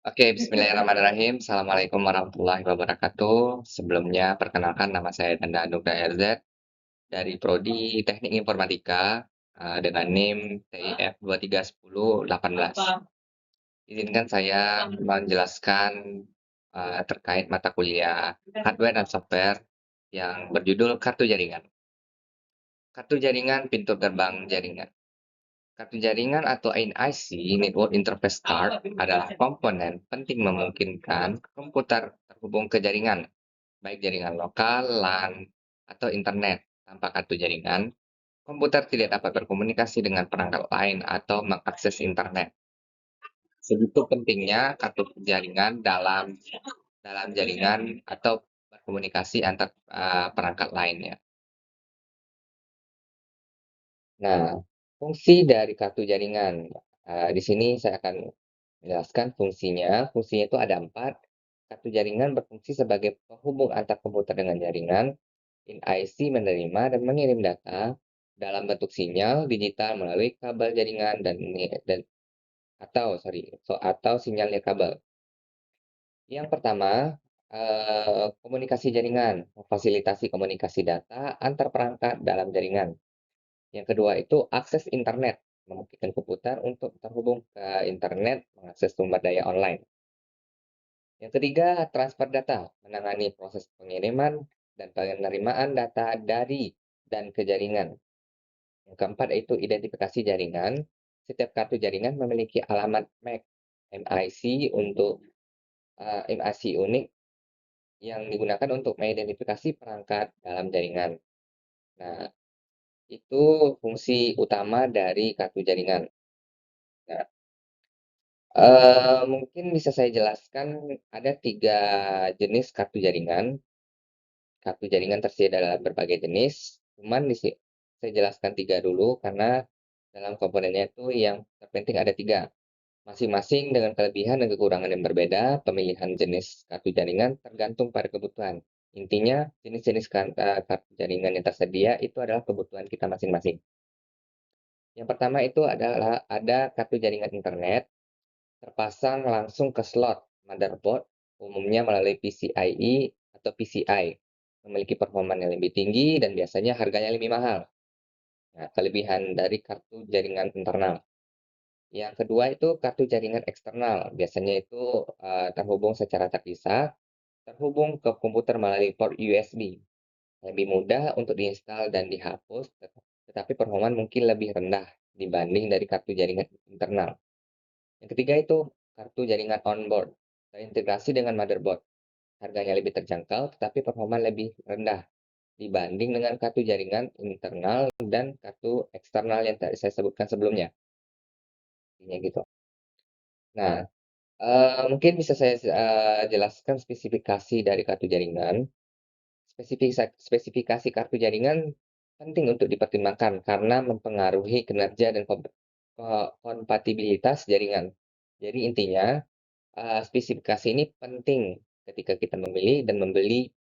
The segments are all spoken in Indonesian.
Oke, bismillahirrahmanirrahim. Assalamualaikum warahmatullahi wabarakatuh. Sebelumnya, perkenalkan nama saya Danda Anugrah RZ dari Prodi Teknik Informatika dengan NIM TIF 231018. Izinkan saya menjelaskan terkait mata kuliah hardware dan software yang berjudul kartu jaringan. Kartu jaringan pintu gerbang jaringan. Kartu jaringan atau NIC (Network Interface Card) adalah komponen penting memungkinkan komputer terhubung ke jaringan, baik jaringan lokal, LAN, atau internet. Tanpa kartu jaringan, komputer tidak dapat berkomunikasi dengan perangkat lain atau mengakses internet. Segitu pentingnya kartu jaringan dalam dalam jaringan atau berkomunikasi antar perangkat lainnya. Nah, fungsi dari kartu jaringan. Di sini saya akan menjelaskan fungsinya. Fungsinya itu ada 4. Kartu jaringan berfungsi sebagai penghubung antar komputer dengan jaringan. NIC menerima dan mengirim data dalam bentuk sinyal digital melalui kabel jaringan dan atau sinyal nirkabel. Yang pertama, komunikasi jaringan, memfasilitasi komunikasi data antar perangkat dalam jaringan. Yang kedua itu akses internet, memungkinkan komputer untuk terhubung ke internet, mengakses sumber daya online. Yang ketiga, transfer data, menangani proses pengiriman dan penerimaan data dari dan ke jaringan. Yang keempat itu identifikasi jaringan. Setiap kartu jaringan memiliki alamat MAC, MIC untuk MIC unik yang digunakan untuk mengidentifikasi perangkat dalam jaringan. Nah, itu fungsi utama dari kartu jaringan. Nah, mungkin bisa saya jelaskan ada 3 jenis kartu jaringan. Kartu jaringan tersedia dalam berbagai jenis, cuman saya jelaskan 3 dulu karena dalam komponennya itu yang terpenting ada 3. Masing-masing dengan kelebihan dan kekurangan yang berbeda, pemilihan jenis kartu jaringan tergantung pada kebutuhan. Intinya, jenis-jenis kartu jaringan yang tersedia itu adalah kebutuhan kita masing-masing. Yang pertama itu adalah ada kartu jaringan internet. Terpasang langsung ke slot motherboard, umumnya melalui PCIe atau PCI, memiliki performa yang lebih tinggi dan biasanya harganya lebih mahal. Nah, kelebihan dari kartu jaringan internal. Yang kedua itu kartu jaringan eksternal, biasanya itu terhubung secara terpisah, terhubung ke komputer melalui port USB. Lebih mudah untuk diinstal dan dihapus, tetapi performa mungkin lebih rendah dibanding dari kartu jaringan internal. Yang ketiga itu kartu jaringan onboard, terintegrasi dengan motherboard. Harganya lebih terjangkau, tetapi performa lebih rendah dibanding dengan kartu jaringan internal dan kartu eksternal yang tadi saya sebutkan sebelumnya. Intinya gitu. Nah, mungkin bisa saya jelaskan spesifikasi dari kartu jaringan. Spesifikasi kartu jaringan penting untuk dipertimbangkan karena mempengaruhi kinerja dan kompatibilitas jaringan. Jadi intinya, spesifikasi ini penting ketika kita memilih dan membeli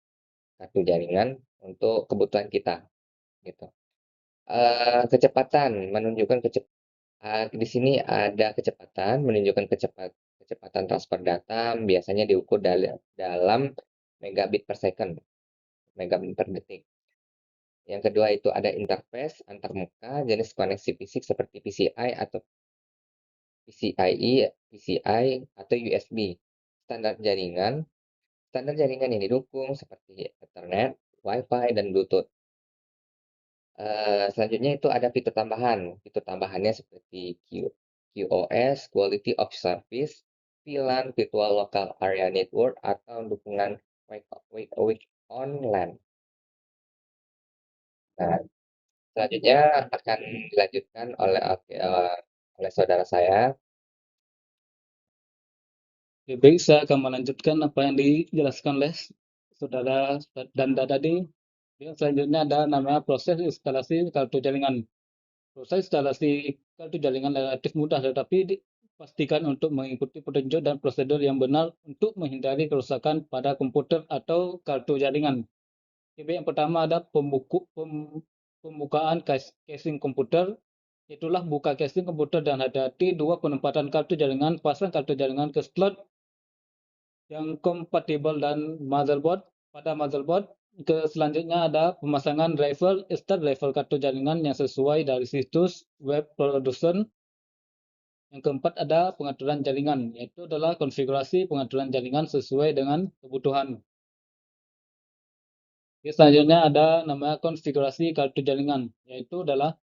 kartu jaringan untuk kebutuhan kita, gitu. Kecepatan menunjukkan di sini ada kecepatan menunjukkan kecepatan transfer data biasanya diukur dalam megabit per second, megabit per detik. Yang kedua itu ada interface antarmuka, jenis koneksi fisik seperti PCI atau PCIe, PCI atau USB. Standar jaringan Standar jaringan yang didukung seperti Ethernet, Wi-Fi, dan Bluetooth. Selanjutnya itu ada fitur tambahan. Fitur tambahannya seperti QoS, Quality of Service, VLAN, Virtual Local Area Network, atau dukungan Wake on LAN. Nah, selanjutnya akan dilanjutkan oleh saudara saya. Oke, baik, saya akan melanjutkan apa yang dijelaskan oleh saudara Danda tadi. Ya, selanjutnya ada namanya proses instalasi kartu jaringan. Proses instalasi kartu jaringan relatif mudah, tetapi pastikan untuk mengikuti petunjuk dan prosedur yang benar untuk menghindari kerusakan pada komputer atau kartu jaringan. Oke, baik, yang pertama ada pembukaan casing komputer. Itulah buka casing komputer dan hati-hati. Dua, penempatan kartu jaringan. Pasang kartu jaringan ke slot yang kompatibel dan motherboard. Pada motherboard, selanjutnya ada pemasangan driver, start driver kartu jaringan yang sesuai dari situs web produsen. Yang keempat ada pengaturan jaringan, yaitu adalah konfigurasi pengaturan jaringan sesuai dengan kebutuhan. Selanjutnya ada namanya konfigurasi kartu jaringan, yaitu adalah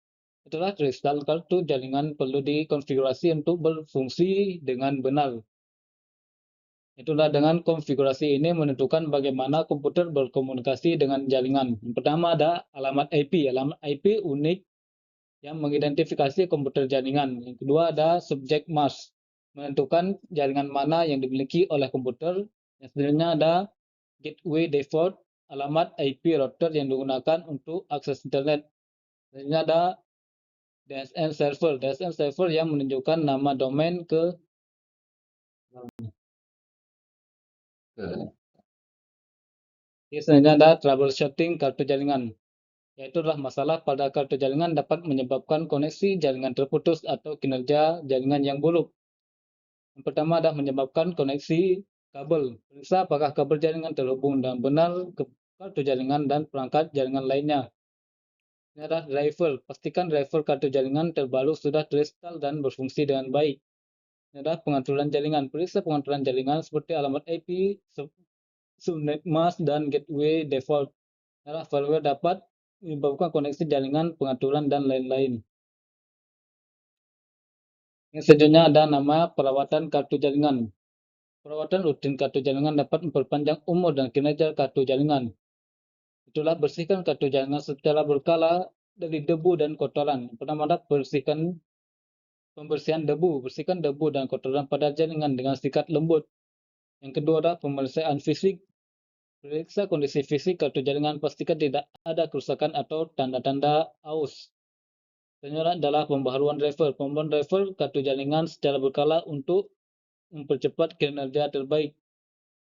setelah terinstall kartu jaringan perlu dikonfigurasi untuk berfungsi dengan benar. Itulah dengan konfigurasi ini menentukan bagaimana komputer berkomunikasi dengan jaringan. Yang pertama ada alamat IP. Alamat IP unik yang mengidentifikasi komputer jaringan. Yang kedua ada subject mask, menentukan jaringan mana yang dimiliki oleh komputer. Yang selanjutnya ada gateway default, alamat IP router yang digunakan untuk akses internet. Selanjutnya ada DSN server. DSN server yang menunjukkan nama domain ke Selanjutnya ada troubleshooting kartu jaringan, yaitu adalah masalah pada kartu jaringan dapat menyebabkan koneksi jaringan terputus atau kinerja jaringan yang buruk. Yang pertama adalah menyebabkan koneksi kabel. Periksa apakah kabel jaringan terhubung dengan benar ke kartu jaringan dan perangkat jaringan lainnya. Ini adalah driver. Pastikan driver kartu jaringan terbaru sudah terinstall dan berfungsi dengan baik. Ini adalah pengaturan jaringan. Periksa pengaturan jaringan seperti alamat IP, subnet mask, dan gateway default. Adalah firmware dapat menyebabkan koneksi jaringan, pengaturan, dan lain-lain. Yang selanjutnya ada nama perawatan kartu jaringan. Perawatan rutin kartu jaringan dapat memperpanjang umur dan kinerja kartu jaringan. Itulah bersihkan kartu jaringan secara berkala dari debu dan kotoran. Pertama ada pembersihan debu. Bersihkan debu dan kotoran pada jaringan dengan sikat lembut. Yang kedua adalah pemeriksaan fisik. Periksa kondisi fisik kartu jaringan, pastikan tidak ada kerusakan atau tanda-tanda aus. Selanjutnya adalah pembaharuan driver. Pembaharuan driver kartu jaringan secara berkala untuk mempercepat kinerja terbaik.